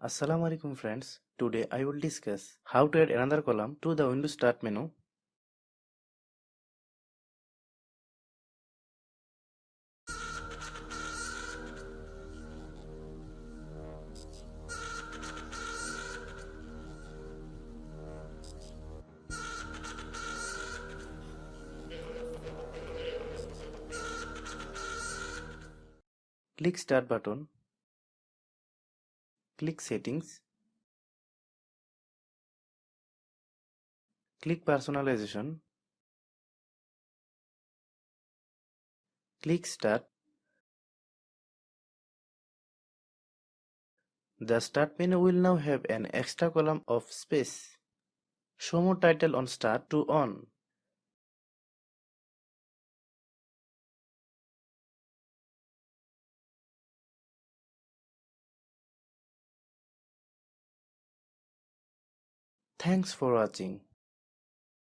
Assalamu alaikum friends. Today I will discuss how to add another column to the Windows Start menu. Click Start button, click Settings, click Personalization, click Start. The Start menu will now have an extra column of space. Show more title on Start to on. Thanks for watching.